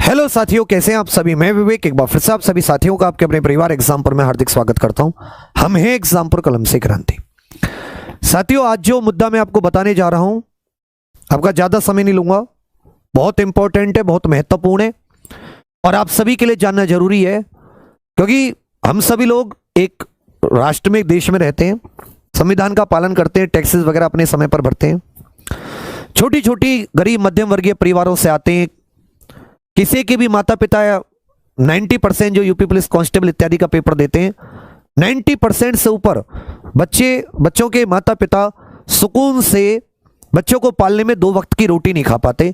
Hello साथियों, कैसे हैं आप सभी। मैं विवेक एक बार फिर से आप सभी साथियों का आपके अपने परिवार एग्जामपुर में हार्दिक स्वागत करता हूं। हम हैं एग्जामपुर कलम से क्रांति। साथियों, आज जो मुद्दा मैं आपको बताने जा रहा हूं, आपका ज्यादा समय नहीं लूंगा, बहुत इंपॉर्टेंट है, बहुत महत्वपूर्ण है और आप सभी के लिए जानना जरूरी है, क्योंकि हम सभी लोग एक राष्ट्र में, एक देश में रहते हैं, संविधान का पालन करते हैं, टैक्सेस वगैरह अपने समय पर भरते हैं, छोटी छोटी गरीब मध्यम वर्गीय परिवारों से आते हैं। किसी के भी माता पिता 90% जो यूपी पुलिस कांस्टेबल इत्यादि का पेपर देते हैं, 90% से ऊपर बच्चों के माता पिता सुकून से बच्चों को पालने में 2 वक्त की रोटी नहीं खा पाते।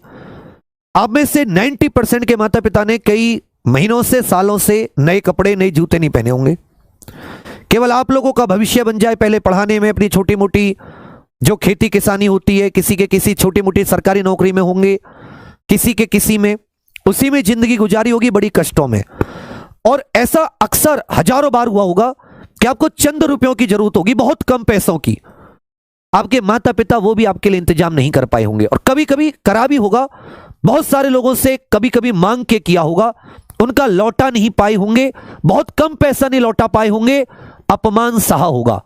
आप में से 90% के माता पिता ने कई महीनों से, सालों से नए कपड़े, नए जूते नहीं पहने होंगे। केवल आप लोगों का भविष्य बन जाए पहले पढ़ाने में, अपनी छोटी मोटी जो खेती किसानी होती है, किसी के किसी छोटी मोटी सरकारी नौकरी में होंगे, किसी के किसी में, उसी में जिंदगी गुजारी होगी बड़ी कष्टों में। और ऐसा अक्सर हजारों बार हुआ होगा कि आपको चंद रुपयों की जरूरत होगी, बहुत कम पैसों की, आपके माता पिता वो भी आपके लिए इंतजाम नहीं कर पाए होंगे, और कभी कभी करा भी होगा, बहुत सारे लोगों से कभी कभी मांग के किया होगा, उनका लौटा नहीं पाए होंगे, बहुत कम पैसा नहीं लौटा पाए होंगे, अपमान सहा होगा।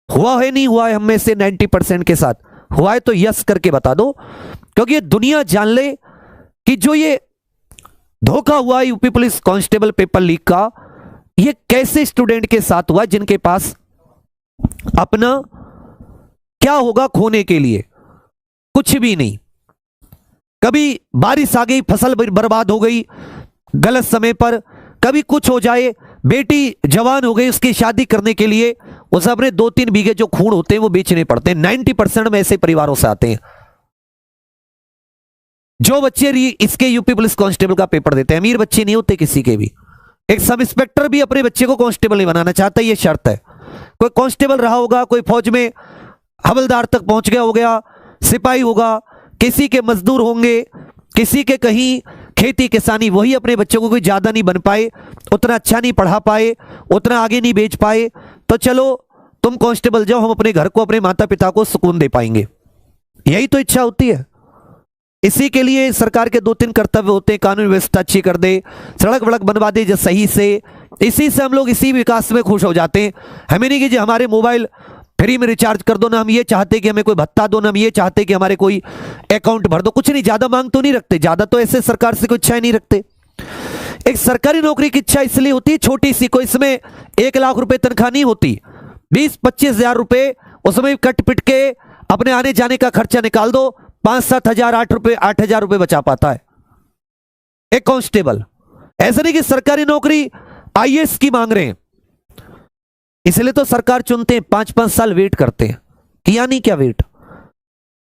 हुआ है, नहीं हुआ है हम में से 90% के साथ? हुआ है तो यस करके बता दो, क्योंकि ये दुनिया जान ले कि जो ये धोखा हुआ UP police constable paper leak का, ये कैसे स्टूडेंट के साथ हुआ जिनके पास अपना क्या होगा खोने के लिए, कुछ भी नहीं। कभी बारिश आ गई, फसल बर्बाद हो गई गलत समय पर, कभी कुछ हो जाए, बेटी जवान हो गई, उसकी शादी करने के लिए उसे अपने 2-3 बीघे जो खून होते हैं वो बेचने पड़ते हैं। 90% में ऐसे परिवारों से आते हैं जो बच्चे इसके यूपी पुलिस कांस्टेबल का पेपर देते हैं। अमीर बच्चे नहीं होते किसी के भी। एक सब इंस्पेक्टर भी अपने बच्चे को कांस्टेबल नहीं बनाना चाहता, ये शर्त है। कोई कांस्टेबल रहा होगा, कोई फौज में हवलदार तक पहुंच गया हो गया, सिपाही होगा, किसी के मजदूर होंगे, किसी के कहीं खेती किसानी, वही अपने बच्चों को कोई ज्यादा नहीं बन पाए, उतना अच्छा नहीं पढ़ा पाए, उतना आगे नहीं बेच पाए, तो चलो तुम कांस्टेबल जाओ, हम अपने घर को, अपने माता पिता को सुकून दे पाएंगे। यही तो इच्छा होती है। इसी के लिए सरकार के 2-3 कर्तव्य होते हैं। कानून व्यवस्था अच्छी कर दे, सड़क वड़क बनवा दे जो सही से, इसी से हम लोग इसी विकास में खुश हो जाते हैं। हमें नहीं कि जो हमारे मोबाइल फ्री में रिचार्ज कर दो, ना हम ये चाहते कि हमें कोई भत्ता दो, ना हम ये चाहते कि हमारे कोई अकाउंट भर दो, कुछ नहीं। ज्यादा मांग तो नहीं रखते, ज्यादा तो ऐसे सरकार से कोई इच्छा नहीं रखते। एक सरकारी नौकरी की इच्छा इसलिए होती है छोटी सी, कोई इसमें 1 लाख रुपए तनख्वाह नहीं होती, 20-25 हजार रुपए उसमें कट पिट के अपने आने जाने का खर्चा निकाल दो, 5-7 हजार, 8 हजार रुपए बचा पाता है एक कांस्टेबल। ऐसा नहीं कि सरकारी नौकरी आईएएस की मांग रहे हैं, इसलिए तो सरकार चुनते हैं, 5-5 साल वेट करते हैं। किया नहीं क्या वेट?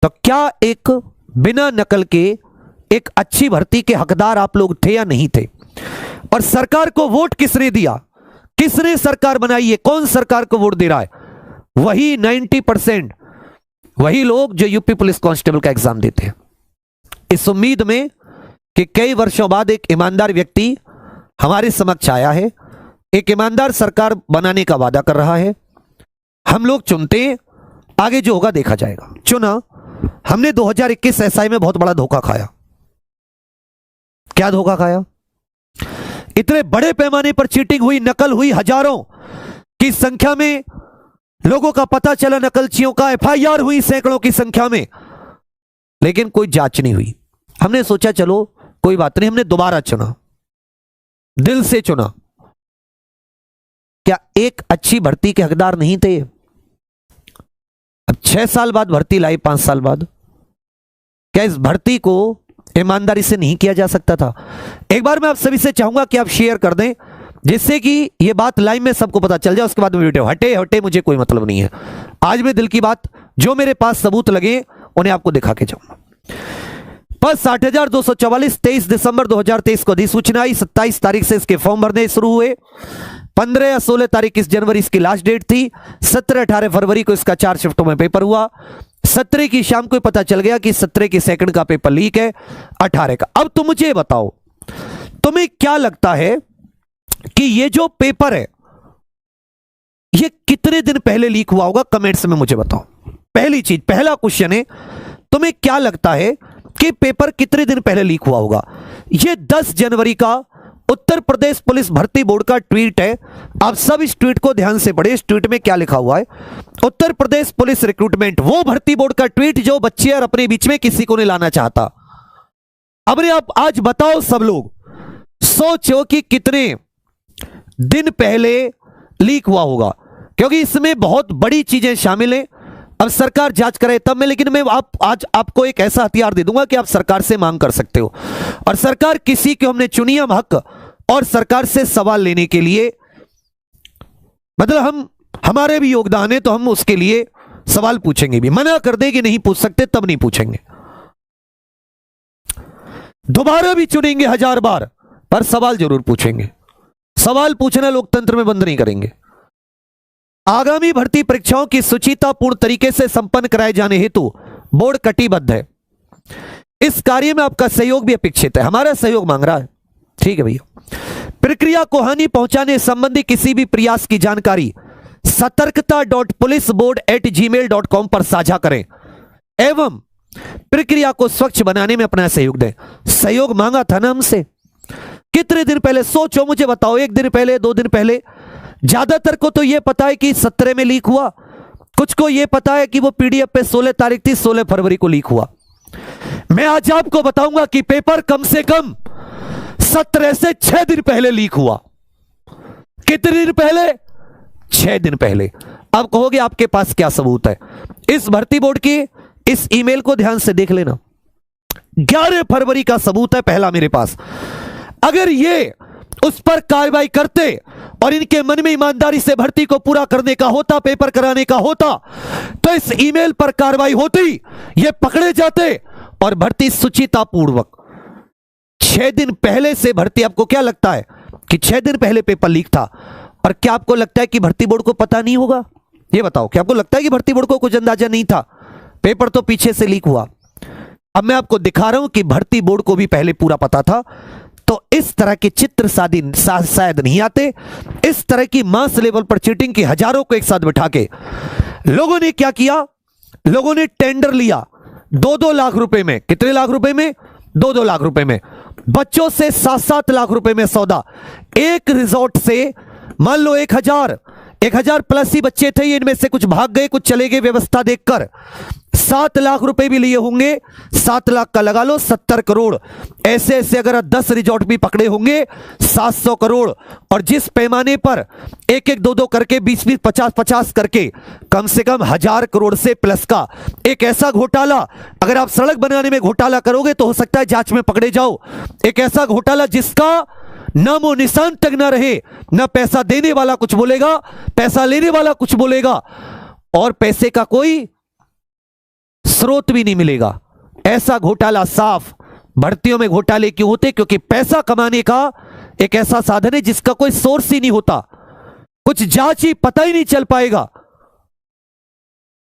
तो क्या एक बिना नकल के एक अच्छी भर्ती के हकदार आप लोग थे या नहीं थे? और सरकार को वोट किसने दिया, किसने सरकार बनाई है, कौन सरकार को वोट दे रहा है? वही 90% वही लोग जो यूपी पुलिस कांस्टेबल का एग्जाम देते हैं, इस उम्मीद में कि कई वर्षों बाद एक ईमानदार व्यक्ति हमारे समक्ष आया है, एक ईमानदार सरकार बनाने का वादा कर रहा है। हम लोग चुनते हैं, आगे जो होगा देखा जाएगा। चुना हमने 2021 एसआई में बहुत बड़ा धोखा खाया। क्या धोखा खाया? इतने बड़े पैमाने पर चीटिंग हुई, नकल हुई, हजारों की संख्या में लोगों का पता चला, नकलचियों का एफआईआर हुई सैकड़ों की संख्या में, लेकिन कोई जांच नहीं हुई। हमने सोचा चलो कोई बात नहीं, हमने दोबारा चुना, दिल से चुना। क्या एक अच्छी भर्ती के हकदार नहीं थे? अब 6 साल बाद भर्ती लाई, 5 साल बाद, क्या इस भर्ती को ईमानदारी से नहीं किया जा सकता था? एक बार मैं आप सभी से चाहूंगा कि आप शेयर कर दें, जिससे कि ये बात लाइव में सबको पता चल जाए। उसके बाद में वीडियो हटे मुझे कोई मतलब नहीं है। आज मैं दिल की बात, जो मेरे पास सबूत लगे उन्हें आपको दिखा के जाऊंगा। बस 60,244 23 दिसंबर 2023 को अधिसूचना आई। 27 तारीख से इसके फॉर्म भरने शुरू हुए। 15 या 16 तारीख इस जनवरी इसकी लास्ट डेट थी। 17-18 फरवरी को इसका 4 शिफ्टों में पेपर हुआ। 17 की शाम को पता चल गया कि 17 की सेकंड का पेपर लीक है, 18 का। अब तुम मुझे बताओ, तुम्हें क्या लगता है कि ये जो पेपर है ये कितने दिन पहले लीक हुआ होगा? कमेंट्स में मुझे बताओ। पहली चीज, पहला क्वेश्चन है, तुम्हें क्या लगता है कि पेपर कितने दिन पहले लीक हुआ होगा। यह 10 जनवरी का उत्तर प्रदेश पुलिस भर्ती बोर्ड का ट्वीट है। आप सब इस ट्वीट को ध्यान से पढ़े। इस ट्वीट में क्या लिखा हुआ है? उत्तर प्रदेश पुलिस रिक्रूटमेंट, वो भर्ती बोर्ड का ट्वीट जो बच्चे और अपने बीच में किसी को नहीं लाना चाहता। अब आप आज बताओ, सब लोग सोचो कि कितने दिन पहले लीक हुआ होगा, क्योंकि इसमें बहुत बड़ी चीजें शामिल हैं। अब सरकार जांच करे तब मैं, लेकिन मैं आज आपको एक ऐसा हथियार दे दूंगा कि आप सरकार से मांग कर सकते हो। और सरकार किसी को हमने चुनी हम हक और सरकार से सवाल लेने के लिए, मतलब हमारे भी योगदान है, तो हम उसके लिए सवाल पूछेंगे भी। मना कर दे कि नहीं पूछ सकते तब नहीं पूछेंगे, दोबारा भी चुनेंगे 1000 बार, पर सवाल जरूर पूछेंगे। सवाल पूछना लोकतंत्र में बंद नहीं करेंगे। आगामी भर्ती परीक्षाओं की सुचितापूर्ण तरीके से संपन्न कराए जाने हेतु बोर्ड कटिबद्ध है। इस कार्य में आपका सहयोग भी अपेक्षित है। हमारा सहयोग मांग रहा है, ठीक है भैया। प्रक्रिया को हानि पहुंचाने संबंधी किसी भी प्रयास की जानकारी satarkta.policeboard@gmail.com पर साझा करें एवं प्रक्रिया को स्वच्छ बनाने में अपना सहयोग दें। सहयोग मांगा था ना हमसे, कितने दिन पहले? सोचो, मुझे बताओ, 1 दिन पहले, 2 दिन पहले? ज्यादातर को तो यह पता है कि 17 में लीक हुआ, कुछ को यह पता है कि वो पीडीएफ पे 16 तारीख थी, 16 फरवरी को लीक हुआ। मैं आज आपको बताऊंगा कि पेपर कम से कम 17 से 6 दिन पहले लीक हुआ। कितने दिन पहले? 6 दिन पहले। अब कहोगे आपके पास क्या सबूत है? इस भर्ती बोर्ड की इस ईमेल को ध्यान से देख लेना। 11 फरवरी का सबूत है पहला मेरे पास। अगर ये उस पर कार्रवाई करते और इनके मन में ईमानदारी से भर्ती को पूरा करने का होता, पेपर कराने का होता, तो इस ईमेल पर कार्रवाई होती, ये पकड़े जाते और भर्ती सुचितापूर्वक 6 दिन पहले से भर्ती। आपको क्या लगता है कि 6 दिन पहले पेपर लीक था? और क्या आपको लगता है कि भर्ती बोर्ड को पता नहीं होगा? ये बताओ, क्या आपको लगता है कि भर्ती बोर्ड को कुछ अंदाजा नहीं था? पेपर तो पीछे से लीक हुआ। अब मैं आपको दिखा रहा हूं कि भर्ती बोर्ड को भी पहले पूरा पता था। तो इस तरह के चित्र शायद नहीं आते। इस तरह की मास लेवल पर चीटिंग की हजारों को एक साथ बिठा के लोगों ने क्या किया? लोगों ने टेंडर लिया 2-2 लाख रुपए में। कितने लाख रुपए में? 2-2 लाख रुपए में। बच्चों से 7-7 लाख रुपए में सौदा। एक रिजॉर्ट से मान लो 1000 प्लस ही बच्चे थे, इनमें से कुछ भाग गए, कुछ चले गए व्यवस्था देखकर। 7 लाख रुपए भी लिए होंगे। 7 लाख का लगा लो 70 करोड़। ऐसे ऐसे अगर 10 रिजॉर्ट भी पकड़े होंगे 700 करोड़। और जिस पैमाने पर 1-1, 2-2 करके 20-20, 50-50 करके कम से कम 1000 करोड़ से प्लस का एक ऐसा घोटाला, अगर आप सड़क बनाने में घोटाला करोगे तो हो सकता है जांच में पकड़े जाओ। एक ऐसा घोटाला जिसका नामो निशान तक ना रहे, ना पैसा देने वाला कुछ बोलेगा, पैसा लेने वाला कुछ बोलेगा, और पैसे का कोई स्रोत भी नहीं मिलेगा। ऐसा घोटाला साफ। भर्तियों में घोटाले क्यों होते? क्योंकि पैसा कमाने का एक ऐसा साधन है जिसका कोई सोर्स ही नहीं होता, कुछ जांच ही पता ही नहीं चल पाएगा।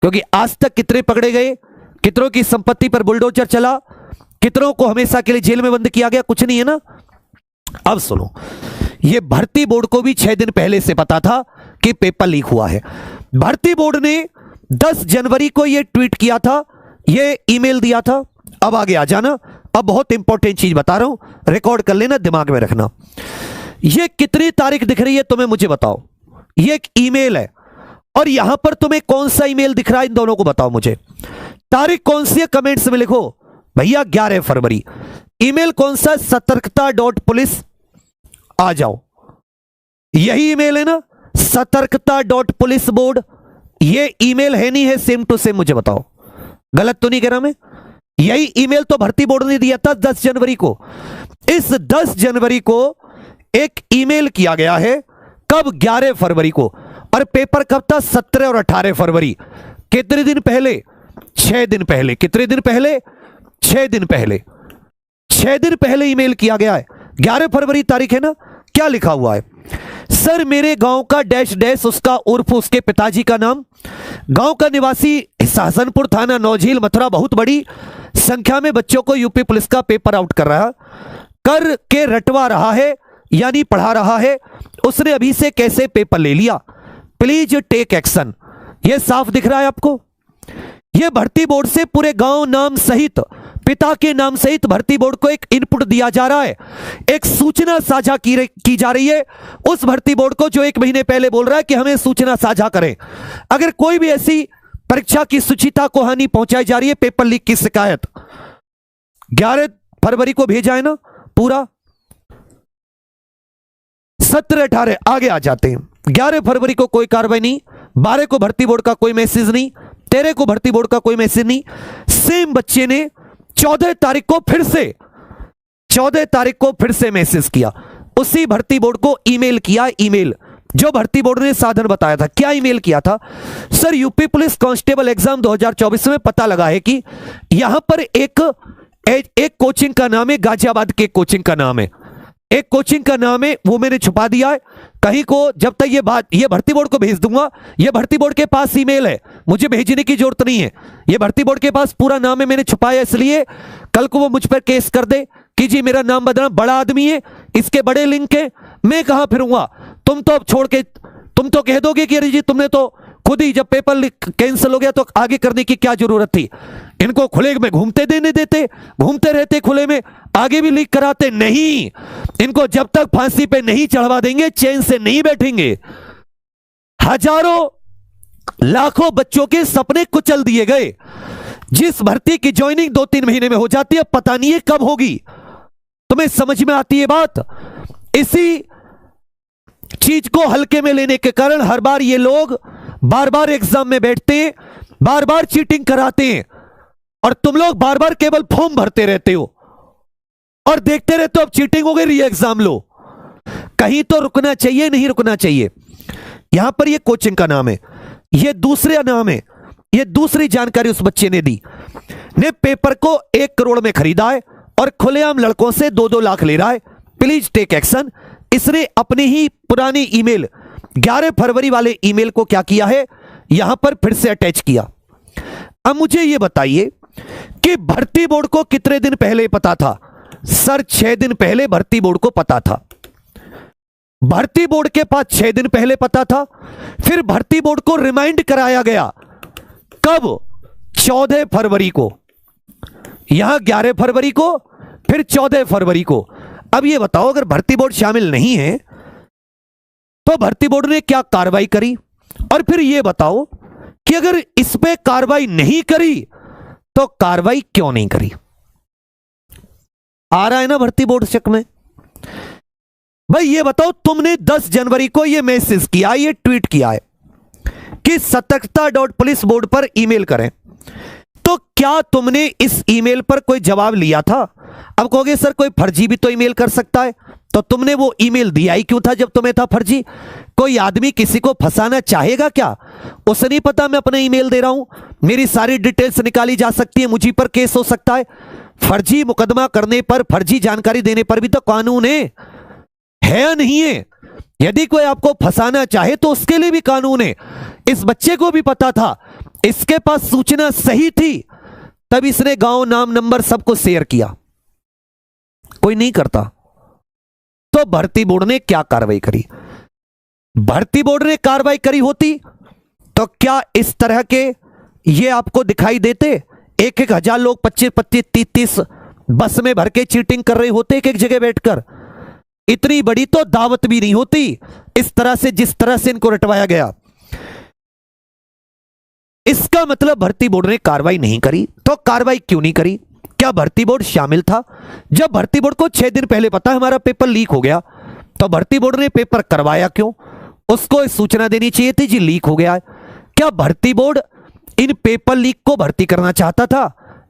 क्योंकि आज तक कितने पकड़े गए, कितनों की संपत्ति पर बुलडोजर चला, कितनों को हमेशा के लिए जेल में बंद किया गया, कुछ नहीं है ना। अब सुनो, यह भर्ती बोर्ड को भी 6 दिन पहले से पता था कि पेपर लीक हुआ है। भर्ती बोर्ड ने 10 जनवरी को यह ट्वीट किया था, यह ईमेल दिया था। अब आगे आ जाना, अब बहुत इंपॉर्टेंट चीज बता रहा हूं, रिकॉर्ड कर लेना, दिमाग में रखना। यह कितनी तारीख दिख रही है तुम्हें मुझे बताओ। यह एक ईमेल है और यहां पर तुम्हें कौन सा ईमेल दिख रहा है, इन दोनों को बताओ मुझे। तारीख कौन सी है कमेंट्स में लिखो भैया। 11 फरवरी। ईमेल कौन सा? satarkta.police। आ जाओ, यही ईमेल है ना, satarkta.policeboard। ये ईमेल है नहीं है सेम टू सेम? मुझे बताओ, गलत तो नहीं कह रहा मैं? यही ईमेल तो भर्ती बोर्ड ने दिया था 10 जनवरी को। इस 10 जनवरी को एक ईमेल किया गया है। कब? 11 फरवरी को। और पेपर कब था? 17 और 18 फरवरी। कितने दिन पहले? 6 दिन पहले। कितने दिन पहले? 6 दिन पहले। 6 दिन पहले ईमेल किया गया है। 11 फरवरी तारीख है ना। क्या लिखा हुआ है? सर, मेरे गांव का डैश डैश, उसका उर्फ उसके पिताजी का नाम, गांव का निवासी, शाहजहानपुर थाना, नौझील, मथुरा, बहुत बड़ी संख्या में बच्चों को यूपी पुलिस का पेपर आउट कर के रटवा रहा है, यानी पढ़ा रहा है। उसने अभी से कैसे पेपर ले लिया, प्लीज टेक एक्शन। यह साफ दिख रहा है आपको। यह भर्ती बोर्ड से पूरे गांव नाम सहित पिता के नाम सहित भर्ती बोर्ड को एक इनपुट दिया जा रहा है, एक सूचना साझा की जा रही है उस भर्ती बोर्ड को जो 1 महीने पहले बोल रहा है कि हमें सूचना साझा करें। अगर कोई भी ऐसी परीक्षा की शुचिता को हानि पहुंचाई जा रही है, पेपर लीक की शिकायत 11 फरवरी को भेजा है ना पूरा, 17, 18 आगे आ जाते हैं। 11 फरवरी को कोई कार्रवाई नहीं, 12 को भर्ती बोर्ड का कोई मैसेज नहीं, 13 को भर्ती बोर्ड का कोई मैसेज नहीं। सेम बच्चे ने 14 तारीख को फिर से मैसेज किया, उसी भर्ती बोर्ड को ईमेल किया, ईमेल जो भर्ती बोर्ड ने साधन बताया था। क्या ईमेल किया था? Sir, UP police constable exam 2024 में पता लगा है कि यहां पर एक कोचिंग का नाम है, गाजियाबाद के कोचिंग का नाम है, एक कोचिंग का नाम है, वो मैंने छुपा दिया है कहीं को। जब तक ये भर्ती बोर्ड को भेज दूंगा, ये भर्ती बोर्ड के पास ईमेल है, मुझे भेजने की जरूरत नहीं है, ये भर्ती बोर्ड के पास पूरा नाम है, मैंने छुपाया इसलिए कल को वो मुझ पर केस कर दे कि जी मेरा नाम बदलना, बड़ा आदमी है, इसके बड़े लिंक है, मैं कहां फिरूंगा। तुम तो अब छोड़ के तुम तो कह दोगे कि अरे जी तुमने तो खुद ही, जब पेपर कैंसिल हो गया तो आगे करने की क्या जरूरत थी। इनको खुले में घूमते रहते खुले में, आगे भी लीक कराते नहीं। इनको जब तक फांसी पे नहीं चढ़वा देंगे चैन से नहीं बैठेंगे। हजारों लाखों बच्चों के सपने कुचल दिए गए। जिस भर्ती की ज्वाइनिंग 2-3 महीने में हो जाती है, पता नहीं है कब होगी। तुम्हें समझ में आती है बात? इसी चीज को हल्के में लेने के कारण हर बार ये लोग बार बार एग्जाम में बैठते हैं, बार बार चीटिंग कराते हैं, और तुम लोग बार बार केवल फॉर्म भरते रहते हो और देखते रहते हो अब चीटिंग हो गई, री एग्जाम लो। कहीं तो रुकना चाहिए, नहीं रुकना चाहिए। यहां पर ये कोचिंग का नाम है, ये दूसरा नाम है, ये दूसरी जानकारी उस बच्चे ने दी, ने पेपर को 1 करोड़ में खरीदा है और खुलेआम लड़कों से 2-2 लाख ले रहा है। Please take action. इसने अपनी ही पुरानी ईमेल 11 फरवरी वाले ईमेल को क्या किया है, यहां पर फिर से अटैच किया। अब मुझे यह बताइए कि भर्ती बोर्ड को कितने दिन पहले पता था? सर, 6 दिन पहले भर्ती बोर्ड को पता था। भर्ती बोर्ड के पास 6 दिन पहले पता था। फिर भर्ती बोर्ड को रिमाइंड कराया गया, कब? 14 फरवरी को, यहां 11 फरवरी को, फिर 14 फरवरी को। अब यह बताओ, अगर भर्ती बोर्ड शामिल नहीं है तो भर्ती बोर्ड ने क्या कार्रवाई करी? और फिर यह बताओ कि अगर इस पे कार्रवाई नहीं करी तो कार्रवाई क्यों नहीं करी? आ रहा है ना भर्ती बोर्ड शक में? भाई ये बताओ, तुमने 10 जनवरी को ये मैसेज किया, ये ट्वीट किया है कि सतर्कता.पुलिस बोर्ड पर ईमेल करें, तो क्या तुमने इस ईमेल पर कोई जवाब लिया था? अब कहोगे सर कोई फर्जी भी तो ईमेल कर सकता है, तो तुमने वो ईमेल दिया ही क्यों था जब तुम्हें था फर्जी? कोई आदमी किसी को फंसाना चाहेगा क्या? उसे नहीं पता मैं अपना ईमेल दे रहा हूं, मेरी सारी डिटेल्स निकाली जा सकती है, मुझी पर केस हो सकता है। फर्जी मुकदमा करने पर, फर्जी जानकारी देने पर भी तो कानून है या नहीं है? यदि कोई आपको फंसाना चाहे तो उसके लिए भी कानून है। इस बच्चे को भी पता था, इसके पास सूचना सही थी, तब इसने गांव, नाम, नंबर सबको शेयर किया। कोई नहीं करता। तो भर्ती बोर्ड ने क्या कार्रवाई करी? भर्ती बोर्ड ने कार्रवाई करी होती तो क्या इस तरह के ये आपको दिखाई देते? 1-1 हजार लोग 25-25, 30-30 बस में भर के चीटिंग कर रहे होते एक जगह बैठकर। इतनी बड़ी तो दावत भी नहीं होती इस तरह से, जिस तरह से इनको रटवाया गया। इसका मतलब भर्ती बोर्ड ने कार्रवाई नहीं करी। तो कार्रवाई क्यों नहीं करी? क्या भर्ती बोर्ड शामिल था? जब भर्ती बोर्ड को 6 दिन पहले पता हमारा पेपर लीक हो गया, तो भर्ती बोर्ड ने पेपर करवाया क्यों? उसको सूचना देनी चाहिए थी जी लीक हो गया है। क्या भर्ती बोर्ड इन पेपर लीक को भर्ती करना चाहता था?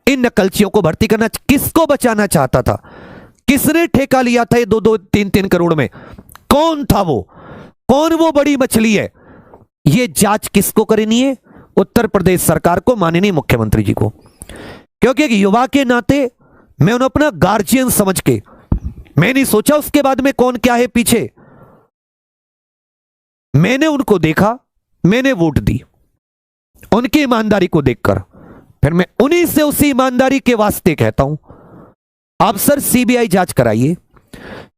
इन नकलचियों को भर्ती करना, किसको बचाना चाहता था? किसने ठेका लिया था ये 2-2, 3-3 करोड़ में? कौन था वो? कौन वो बड़ी मछली है? ये जांच किसको करनी है? उत्तर प्रदेश सरकार को, माननीय मुख्यमंत्री जी को। क्योंकि एक युवा के नाते मैं उन्हें अपना गार्जियन समझ के, मैं नहीं सोचा उसके बाद में कौन क्या है पीछे। मैंने उनको देखा, मैंने वोट दी उनकी ईमानदारी को देखकर, फिर मैं उन्हीं से उसी ईमानदारी के वास्ते कहता हूं, आप सर सीबीआई जांच कराइए,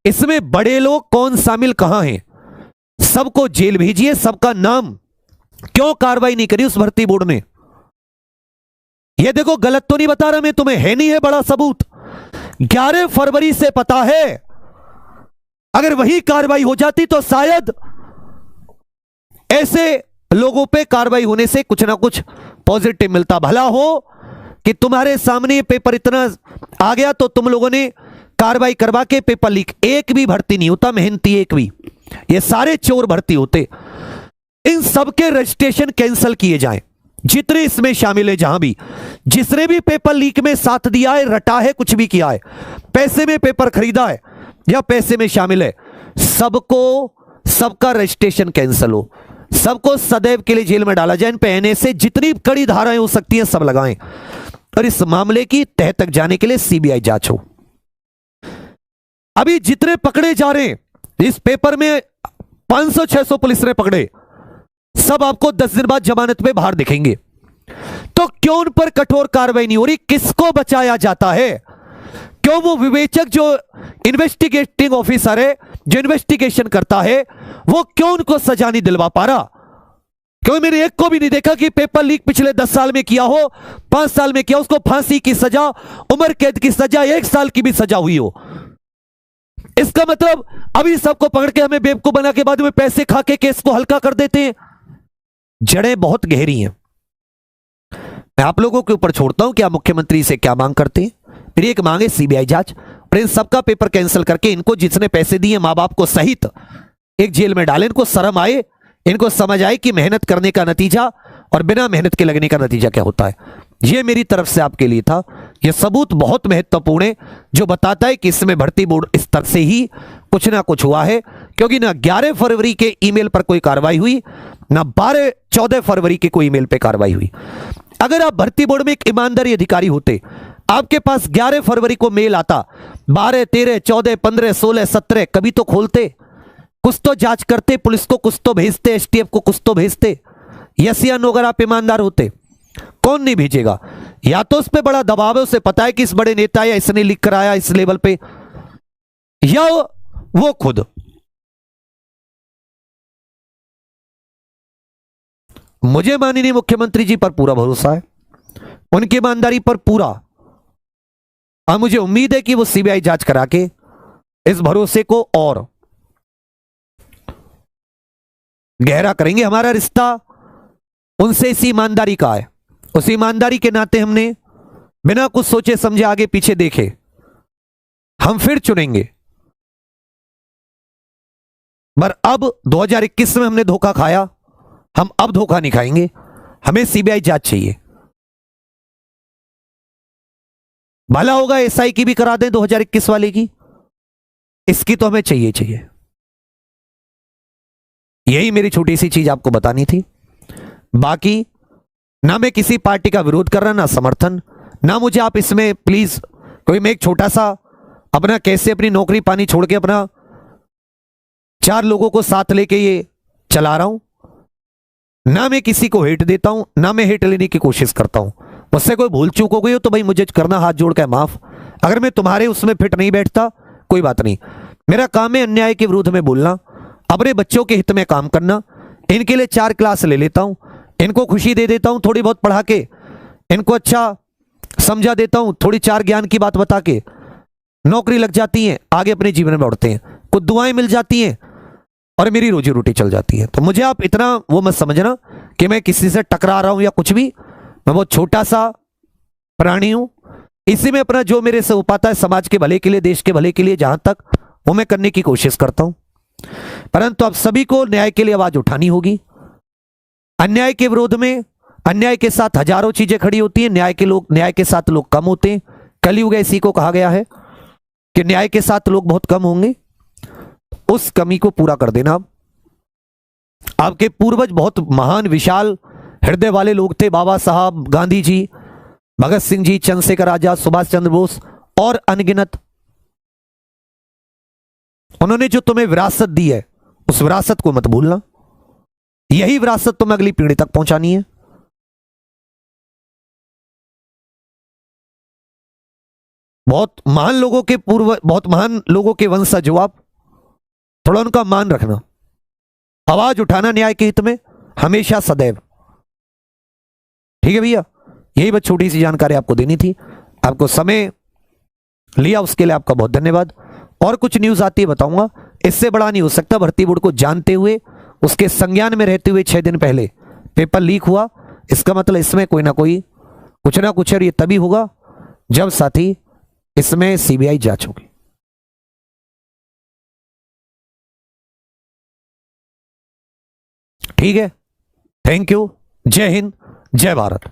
इसमें बड़े लोग कौन शामिल कहां हैं, सबको जेल भेजिए, सबका नाम। क्यों कार्रवाई नहीं करी उस भर्ती बोर्ड ने? ये देखो, गलत तो नहीं बता रहा मैं तुम्हें, है नहीं है बड़ा सबूत। 11 फरवरी से पता है, अगर वही कार्रवाई हो जाती तो शायद ऐसे लोगों पे कार्रवाई होने से कुछ ना कुछ पॉजिटिव मिलता। भला हो कि तुम्हारे सामने पेपर इतना आ गया तो तुम लोगों ने कार्रवाई करवा के पेपर लीक। एक भी भर्ती नहीं होता मेहनती, एक भी, ये सारे चोर भर्ती होते। इन सबके रजिस्ट्रेशन कैंसिल किए जाएं, जितने इसमें शामिल है, जहां भी जिसने भी पेपर लीक में साथ दिया है, रटा है, कुछ भी किया है, पैसे में पेपर खरीदा है या पैसे में शामिल है, सबको, सबका रजिस्ट्रेशन कैंसिल हो, सबको सदैव के लिए जेल में डाला जाए। इन पे एनए से जितनी कड़ी धाराएं हो सकती हैं सब लगाएं, और इस मामले की तह तक जाने के लिए सीबीआई जांच हो। अभी जितने पकड़े जा रहे हैं, इस पेपर में 500-600 पुलिस ने पकड़े, सब आपको 10 दिन बाद जमानत पे बाहर दिखेंगे। तो क्यों उन पर कठोर कार्रवाई नहीं हो रही? किसको बचाया जाता है? क्यों वो विवेचक जो इन्वेस्टिगेटिंग ऑफिसर है, जो इन्वेस्टिगेशन करता है, वो क्यों उनको सजा नहीं दिलवा पा रहा? क्यों मैंने एक को भी नहीं देखा कि पेपर लीक पिछले 10 साल में किया हो, 5 साल में किया, उसको फांसी की सजा, उम्र कैद की सजा, 1 साल की भी सजा हुई हो। इसका मतलब अभी सबको पकड़ के हमें बेवकूफ बना के बाद में पैसे खा के केस को हल्का कर देते हैं। जड़ें बहुत गहरी हैं। मैं आप लोगों के ऊपर छोड़ता हूं कि आप मुख्यमंत्री से क्या मांग करते हैं। मेरी एक मांग है सीबीआई जांच, और इन सबका पेपर कैंसिल करके इनको जिसने पैसे दिए मां बाप को सहित एक जेल में डालें। इनको शर्म आए, इनको समझ आए कि मेहनत करने का नतीजा और बिना मेहनत के लगने का नतीजा क्या होता है। यह मेरी तरफ से आपके लिए था। यह सबूत बहुत महत्वपूर्ण है जो बताता है कि इसमें भर्ती बोर्ड स्तर से ही कुछ ना कुछ हुआ है, क्योंकि ना 11 फरवरी के ईमेल पर कोई कार्रवाई हुई, ना 12-14 फरवरी के कोई ईमेल पे कार्रवाई हुई। अगर आप भर्ती बोर्ड में एक ईमानदारी अधिकारी होते, आपके पास 11 फरवरी को मेल आता, 12, 13, 14, 15, 16, 17, कभी तो खोलते, कुछ तो जांच करते, पुलिस को कुछ तो भेजते, एसटीएफ को कुछ तो भेजते। यस या नो? अगर आप ईमानदार होते, कौन नहीं भेजेगा? या तो उस पर बड़ा दबाव है, उसे पता है कि इस बड़े नेता या इसने लिख कर आया इस लेवल पे, या वो खुद। मुझे माननीय मुख्यमंत्री जी पर पूरा भरोसा है, उनकी ईमानदारी पर पूरा, और मुझे उम्मीद है कि वो सीबीआई जांच करा के इस भरोसे को और गहरा करेंगे। हमारा रिश्ता उनसे इसी ईमानदारी का है। उस ईमानदारी के नाते हमने बिना कुछ सोचे समझे आगे पीछे देखे हम फिर चुनेंगे। पर अब 2021 में हमने धोखा खाया, हम अब धोखा नहीं खाएंगे। हमें सीबीआई जांच चाहिए। भला होगा एसआई की भी करा दें 2021 वाले की, इसकी तो हमें चाहिए। यही मेरी छोटी सी चीज आपको बतानी थी। बाकी ना मैं किसी पार्टी का विरोध कर रहा, ना समर्थन, ना मुझे आप इसमें प्लीज कोई, मैं एक छोटा सा अपना कैसे अपनी नौकरी पानी छोड़ के अपना 4 लोगों को साथ लेके ये चला रहा हूं। ना मैं किसी को हेट देता हूं, ना मैं हेट लेने की कोशिश करता हूं। मुझसे कोई भूल चूक हो गई हो तो भाई मुझे करना हाथ जोड़ के माफ। अगर मैं तुम्हारे उसमें फिट नहीं बैठता कोई बात नहीं। मेरा काम है अन्याय के विरुद्ध में बोलना, अपने बच्चों के हित में काम करना। इनके लिए 4 क्लास ले लेता हूं, इनको खुशी दे देता हूं, थोड़ी बहुत पढ़ा के इनको अच्छा समझा देता हूं, थोड़ी 4 ज्ञान की बात बता के नौकरी लग जाती है, आगे अपने जीवन में बढ़ते हैं, कुछ दुआएं मिल जाती हैं और मेरी रोजी रोटी चल जाती है। तो मुझे आप इतना वो मत समझना कि मैं किसी से टकरा रहा हूं या कुछ भी। मैं बहुत छोटा सा प्राणी हूं, इसी में अपना जो मेरे से हो पाता है समाज के भले के लिए, देश के भले के लिए, जहां तक वो मैं करने की कोशिश करता हूं। परंतु अब सभी को न्याय के लिए आवाज उठानी होगी। अन्याय के विरोध में, अन्याय के साथ हजारों चीजें खड़ी होती हैं, न्याय के साथ लोग कम होते हैं। कलयुग इसी को कहा गया है कि न्याय के साथ लोग बहुत कम होंगे। उस कमी को पूरा कर देना। आपके पूर्वज बहुत महान विशाल हृदय वाले लोग थे, बाबा साहब, गांधी जी, भगत सिंह जी, चंद्रशेखर आजाद, सुभाष चंद्र बोस और अनगिनत। उन्होंने जो तुम्हें विरासत दी है उस विरासत को मत भूलना। यही विरासत तुम्हें अगली पीढ़ी तक पहुंचानी है। बहुत महान लोगों के वंशज हो आप, थोड़ा उनका मान रखना, आवाज उठाना न्याय के हित में हमेशा सदैव। ठीक है भैया, यही बस छोटी सी जानकारी आपको देनी थी। आपको समय लिया उसके लिए आपका बहुत धन्यवाद। और कुछ न्यूज आती है बताऊंगा, इससे बड़ा नहीं हो सकता। भर्ती बोर्ड को जानते हुए, उसके संज्ञान में रहते हुए 6 दिन पहले पेपर लीक हुआ, इसका मतलब इसमें कोई ना कोई कुछ ना कुछ, और ये तभी होगा जब साथी इसमें सीबीआई जांच होगी। ठीक है, थैंक यू, जय हिंद, जय भारत।